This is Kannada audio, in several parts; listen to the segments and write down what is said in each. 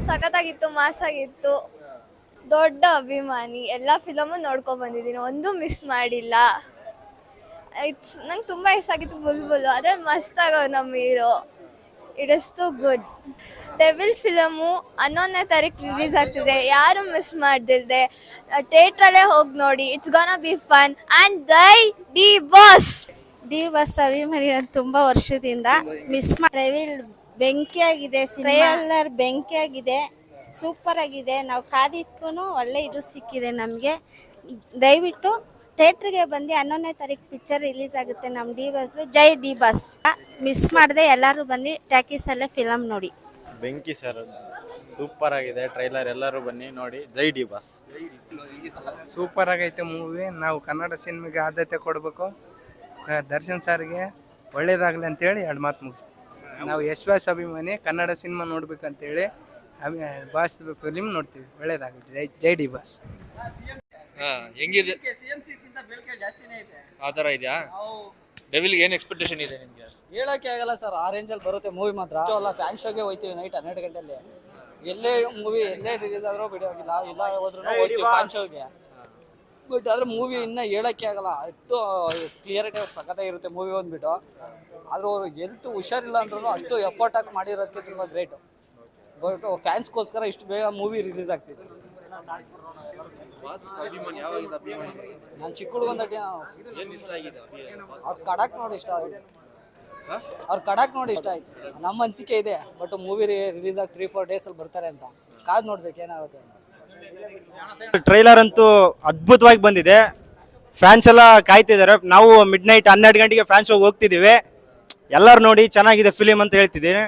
ಸಖತ್ತಾಗಿತ್ತು, ಮಾಸಾಗಿತ್ತು. ದೊಡ್ಡ ಅಭಿಮಾನಿ, ಎಲ್ಲ ಫಿಲಮು ನೋಡ್ಕೊಂಡು ಬಂದಿದ್ದೀನಿ, ಒಂದು ಮಿಸ್ ಮಾಡಿಲ್ಲ. ನಂಗೆ ತುಂಬ ಇಷ್ಟ ಆಗಿತ್ತು ಬುಲ್ಬುಲ್, ಆದರೆ ಮಸ್ತಾಗವ ನಮ್ಮ hero. It is too good. Devil film 11ನೇ ತಾರೀಕು ರಿಲೀಸ್ ಆಗ್ತಿದೆ, ಯಾರು ಮಿಸ್ ಮಾಡ್ದಿಲ್ದೆ ಥಿಯೇಟ್ರಲ್ಲೇ ಹೋಗಿ ನೋಡಿ. It's gonna be fun and the boss. D Boss ಅಭಿಮಾನಿ ತುಂಬ ವರ್ಷದಿಂದ ಮಿಸ್ ಡೆವಿಲ್ ಬೆಂಕಿಯಾಗಿದೆ, ಟ್ರೈಲರ್ ಬೆಂಕಿಯಾಗಿದೆ, ಸೂಪರ್ ಆಗಿದೆ. ನಾವು ಕಾದಿದ್ಕೂ ಒಳ್ಳೆ ಇದು ಸಿಕ್ಕಿದೆ ನಮಗೆ. ದಯವಿಟ್ಟು ಥಿಯೇಟ್ರಿಗೆ ಬಂದು 11ನೇ ತಾರೀಕು ಪಿಕ್ಚರ್ ರಿಲೀಸ್ ಆಗುತ್ತೆ ನಮ್ಮ ಡಿ ಬಾಸ್. ಜೈ ಡಿ ಬಾಸ್. ಮಿಸ್ ಮಾಡದೆ ಎಲ್ಲರೂ ಬನ್ನಿ ಟ್ಯಾಕೀಸಲ್ಲೇ ಫಿಲಮ್ ನೋಡಿ. ಬೆಂಕಿ ಸರ್, ಸೂಪರ್ ಆಗಿದೆ ಟ್ರೈಲರ್, ಎಲ್ಲರೂ ಬನ್ನಿ ನೋಡಿ. ಜೈ ಡಿ ಬಾಸ್. ಸೂಪರ್ ಆಗೈತೆ ಮೂವಿ. ನಾವು ಕನ್ನಡ ಸಿನಿಮಾಗೆ ಆದ್ಯತೆ ಕೊಡಬೇಕು. ದರ್ಶನ್ ಸರ್ಗೆ ಒಳ್ಳೇದಾಗಲಿ ಅಂತೇಳಿ 2 ಮಾತು ಮುಗಿಸ್ತೀವಿ. ನಾವು ಯಶ್ವಾಸ್ ಅಭಿಮಾನಿ, ಕನ್ನಡ ಸಿನಿಮಾ ನೋಡ್ಬೇಕಂತೇಳಿ ಬಾಸ್ ಫಿಲಿಮ್ ನೋಡ್ತೀವಿ. ಒಳ್ಳೇದಾಗಲಿ. ಜೈ ಡಿ ಬಾಸ್. ಹೆಂಗಿದೆ? ಆ ಥರ ಇದೆಯಾ? ಡೆವಿಲ್ಗೆ ಏನು ಎಕ್ಸ್ಪೆಕ್ಟೇಷನ್ ಇದೆ ನಿಮಗೆ? ಹೇಳಕ್ಕೆ ಆಗಲ್ಲ ಸರ್, ಆ ರೇಂಜಲ್ಲಿ ಬರುತ್ತೆ ಮೂವಿ ಮಾತ್ರ. ಅಲ್ಲ, ಫ್ಯಾನ್ ಶೋಗೆ ಹೋಗ್ತೀವಿ ನೈಟ್ 12 ಗಂಟೆಯಲ್ಲಿ. ಎಲ್ಲೇ ಮೂವಿ ಎಲ್ಲೇ ರಿಲೀಸ್ ಆದ್ರೂ ಬಿಡೋಗಿಲ್ಲ, ಇಲ್ಲ ಹೋದ್ರೂ ಹೋಗ್ತೀವಿ ಫ್ಯಾನ್ ಶೋಗೆ. ಬಟ್ ಆದರೆ ಮೂವಿ ಇನ್ನೂ ಹೇಳಕ್ಕೆ ಆಗಲ್ಲ, ಅಷ್ಟು ಕ್ಲಿಯರಿಟಿ ಸಖತ್ತಾಗಿರುತ್ತೆ ಮೂವಿ ಬಂದ್ಬಿಟ್ಟು. ಆದರೂ ಅವ್ರು ಹೆಲ್ತ್ ಹುಷಾರಿಲ್ಲ ಅಂದ್ರೂ ಅಷ್ಟು ಎಫರ್ಟ್ ಹಾಕಿ ಮಾಡಿರೋದಕ್ಕೆ ತುಂಬ ಗ್ರೇಟು. ಬಟ್ ಫ್ಯಾನ್ಸ್ಗೋಸ್ಕರ ಇಷ್ಟು ಬೇಗ ಮೂವಿ ರಿಲೀಸ್ ಆಗ್ತಿದೆ. ನಾನು ಚಿಕ್ಕ ಹುಡುಗಂದಟ್ಟಿ ಅವ್ರ ಕಡಕ್ ನೋಡಿ ಇಷ್ಟ ಆಯಿತು. ನಮ್ಮ ಅನಿಸಿಕೆ ಇದೆ. ಬಟ್ ಮೂವಿ ರಿಲೀಸ್ ಆಗಿ 3-4 ಡೇಸಲ್ಲಿ ಬರ್ತಾರೆ ಅಂತ ಕಾದು ನೋಡ್ಬೇಕು ಏನಾಗುತ್ತೆ ಅಂತ. ಟ್ರೈಲರ್ ಅಂತೂ ಅದ್ಭುತವಾಗಿ ಬಂದಿದೆ. ಫ್ಯಾನ್ಸ್ ಎಲ್ಲ ಕಾಯ್ತಿದ್ದಾರೆ. ನಾವು ಮಿಡ್-ನೈಟ್ 12 ಗಂಟೆಗೆ ಫ್ಯಾನ್ಸ್ ಶೋಗೆ ಹೋಗ್ತಿದ್ದೀವಿ. ಎಲ್ಲರೂ ನೋಡಿ ಚೆನ್ನಾಗಿದೆ ಫಿಲಿಮ್ ಅಂತ ಹೇಳ್ತಿದ್ದೀನಿ.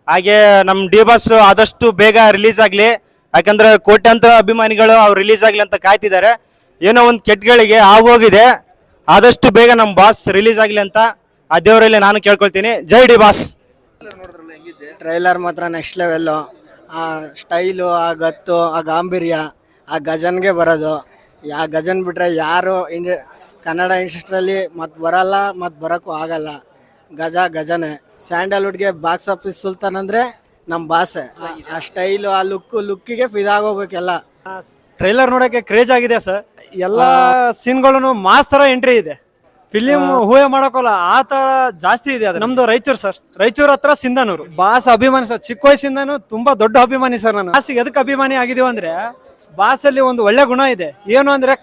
ಹಾಗೆ ನಮ್ಮ ಡಿ ಬಾಸ್ ಆದಷ್ಟು ಬೇಗ ರಿಲೀಸ್ ಆಗಲಿ, ಯಾಕಂದ್ರೆ ಕೋಟ್ಯಾಂತರ ಅಭಿಮಾನಿಗಳು ಅವ್ರು ರಿಲೀಸ್ ಆಗಲಿ ಅಂತ ಕಾಯ್ತಿದ್ದಾರೆ. ಏನೋ ಒಂದು ಕೆಟ್ಟಗಳಿಗೆ ಆಗೋಗಿದೆ, ಆದಷ್ಟು ಬೇಗ ನಮ್ಮ ಬಾಸ್ ರಿಲೀಸ್ ಆಗಲಿ ಅಂತ ಆ ದೇವರಲ್ಲಿ ನಾನು ಕೇಳ್ಕೊಳ್ತೀನಿ. ಜೈ ಡಿ ಬಾಸ್. ಟ್ರೈಲರ್ ಮಾತ್ರ ನೆಕ್ಸ್ಟ್ ಲೆವೆಲ್ಲು. ಆ ಸ್ಟೈಲು, ಆ ಗತ್ತು, ಆ ಗಾಂಭೀರ್ಯ, ಆ ಗಜನ್ಗೆ ಬರೋದು. ಆ ಗಜನ್ ಬಿಟ್ಟರೆ ಯಾರು ಕನ್ನಡ ಇಂಡಸ್ಟ್ರಿಯಲ್ಲಿ ಮತ್ತೆ ಬರಲ್ಲ, ಮತ್ತು ಬರೋಕ್ಕೂ ಆಗಲ್ಲ. ಗಜನೇ. ಸ್ಯಾಂಡಲ್ವುಡ್ಗೆ ಬಾಕ್ಸ್ ಆಫೀಸ್ ಸುಲ್ತಾನ್ ಅಂದರೆ ನಮ್ಮ ಬಾಸೆ. ಆ ಸ್ಟೈಲು, ಆ ಲುಕ್ಕಿಗೆ ಫಿದಾಗೋಗ್ಬೇಕೆಲ್ಲ. ಟ್ರೈಲರ್ ನೋಡೋಕ್ಕೆ ಕ್ರೇಜ್ ಆಗಿದೆ ಸರ್. ಎಲ್ಲ ಸೀನ್ಗಳನ್ನು ಮಾಸ್ ಥರ ಎಂಟ್ರಿ ಇದೆ. ಫಿಲಿಮ್ ಹೂವೆ ಮಾಡೋಕಲ್ಲ ಆ ಥರ ಜಾಸ್ತಿ ಇದೆ. ಅದು ನಮ್ದು ರಾಯಚೂರು ಸರ್, ರಾಯಚೂರು ಹತ್ರ ಸಿಂಧನೂರು. ಬಾಸ್ ಅಭಿಮಾನಿ ಸರ್, ಚಿಕ್ಕ ವಯಸ್ಸಿಂದನೂ ತುಂಬಾ ದೊಡ್ಡ ಅಭಿಮಾನಿ ಸರ್. ನಾನು ಬಾಸಿಗೆ ಎದಕ್ಕೆ ಅಭಿಮಾನಿ ಆಗಿದೀವಿ ಅಂದ್ರೆ, ಬಾಸಲ್ಲಿ ಒಂದು ಒಳ್ಳೆ ಗುಣ ಇದೆ. ಏನು ಅಂದ್ರೆ,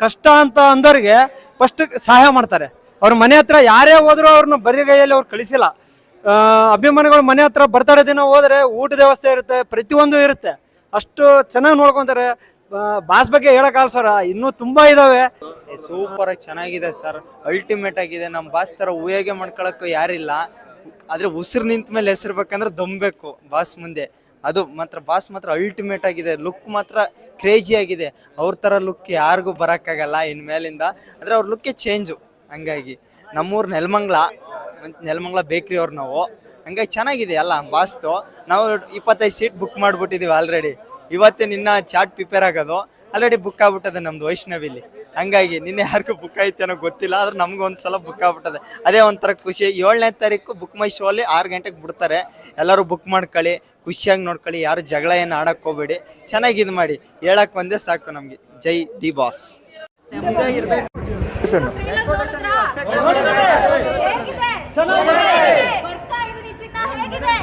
ಕಷ್ಟ ಅಂತ ಅಂದವ್ರಿಗೆ ಫಸ್ಟ್ ಸಹಾಯ ಮಾಡ್ತಾರೆ. ಅವ್ರ ಮನೆ ಹತ್ರ ಯಾರೇ ಹೋದ್ರು ಅವ್ರನ್ನ ಬರಿಗೈಯಲ್ಲಿ ಅವ್ರು ಕಳಿಸಿಲ್ಲ. ಅಭಿಮಾನಿಗಳು ಮನೆ ಹತ್ರ ಬರ್ತಡೇ ದಿನ ಹೋದ್ರೆ ಊಟದ ವ್ಯವಸ್ಥೆ ಇರುತ್ತೆ, ಪ್ರತಿಯೊಂದು ಇರುತ್ತೆ. ಅಷ್ಟು ಚೆನ್ನಾಗಿ ನೋಡ್ಕೊಂತಾರೆ. ಬಾಸ್ ಬಗ್ಗೆ ಹೇಳಕ್ಕಾಗಲ್ಲ ಸರ್, ಇನ್ನೂ ತುಂಬಾ ಇದಾವೆ. ಸೂಪರ್ ಆಗಿ ಚೆನ್ನಾಗಿದೆ ಸರ್, ಅಲ್ಟಿಮೇಟ್ ಆಗಿದೆ. ನಮ್ಮ ಬಾಸ್ ತರ ಊಹೆಗೆ ಮಾಡ್ಕೊಳಕ್ಕೂ ಯಾರಿಲ್ಲ. ಆದ್ರೆ ಉಸಿರು ನಿಂತ ಮೇಲೆ ಹೆಸರ್ಬೇಕಂದ್ರೆ ದಮ್ಬೇಕು ಬಾಸ್ ಮುಂದೆ. ಅದು ಮಾತ್ರ ಬಾಸ್ ಮಾತ್ರ ಅಲ್ಟಿಮೇಟ್ ಆಗಿದೆ. ಲುಕ್ ಮಾತ್ರ ಕ್ರೇಜಿ ಆಗಿದೆ. ಅವ್ರ ತರ ಲುಕ್ ಯಾರಿಗೂ ಬರೋಕ್ಕಾಗಲ್ಲ ಇನ್ಮೇಲಿಂದ. ಅಂದ್ರೆ ಅವ್ರ ಲುಕ್ಕೇ ಚೇಂಜು. ಹಂಗಾಗಿ ನಮ್ಮೂರು ನೆಲಮಂಗ್ಲ ಬೇಕ್ರಿ ಅವ್ರು ನಾವು. ಹಂಗಾಗಿ ಚೆನ್ನಾಗಿದೆ ಅಲ್ಲ ಬಾಸ್ತು. ನಾವು 25 ಸೀಟ್ ಬುಕ್ ಮಾಡ್ಬಿಟ್ಟಿದೀವಿ ಆಲ್ರೆಡಿ. ಇವತ್ತೇ ನಿನ್ನ ಚಾಟ್ ಪ್ರಿಪೇರ್ ಆಗೋದು ಆಲ್ರೆಡಿ ಬುಕ್ ಆಗ್ಬಿಟ್ಟದೆ ನಮ್ದು ವೈಷ್ಣವಿಲಿ. ಹಂಗಾಗಿ ನಿನ್ನೆ ಯಾರಿಗೂ ಬುಕ್ ಐತೇನೋ ಗೊತ್ತಿಲ್ಲ, ಆದ್ರೆ ನಮ್ಗೆ ಒಂದ್ಸಲ ಬುಕ್ ಆಗ್ಬಿಟ್ಟದೆ. ಅದೇ ಒಂಥರ ಖುಷಿ. 7ನೇ ತಾರೀಕು ಬುಕ್ ಮೈ ಶೋ ಅಲ್ಲಿ 6 ಗಂಟೆಗೆ ಬಿಡ್ತಾರೆ. ಎಲ್ಲರೂ ಬುಕ್ ಮಾಡ್ಕೊಳ್ಳಿ, ಖುಷಿಯಾಗಿ ನೋಡ್ಕೊಳ್ಳಿ, ಯಾರು ಜಗಳ ಏನು ಆಡಕ್ ಹೋಗ್ಬೇಡಿ, ಚೆನ್ನಾಗಿ ಇದು ಮಾಡಿ. ಹೇಳಕ್ ಒಂದೇ ಸಾಕು ನಮ್ಗೆ. ಜೈ ಡಿ ಬಾಸ್. ಬರ್ತಾ ಇದೀನಿ ಚಿನ್ನ, ಹೇಗಿದೆ?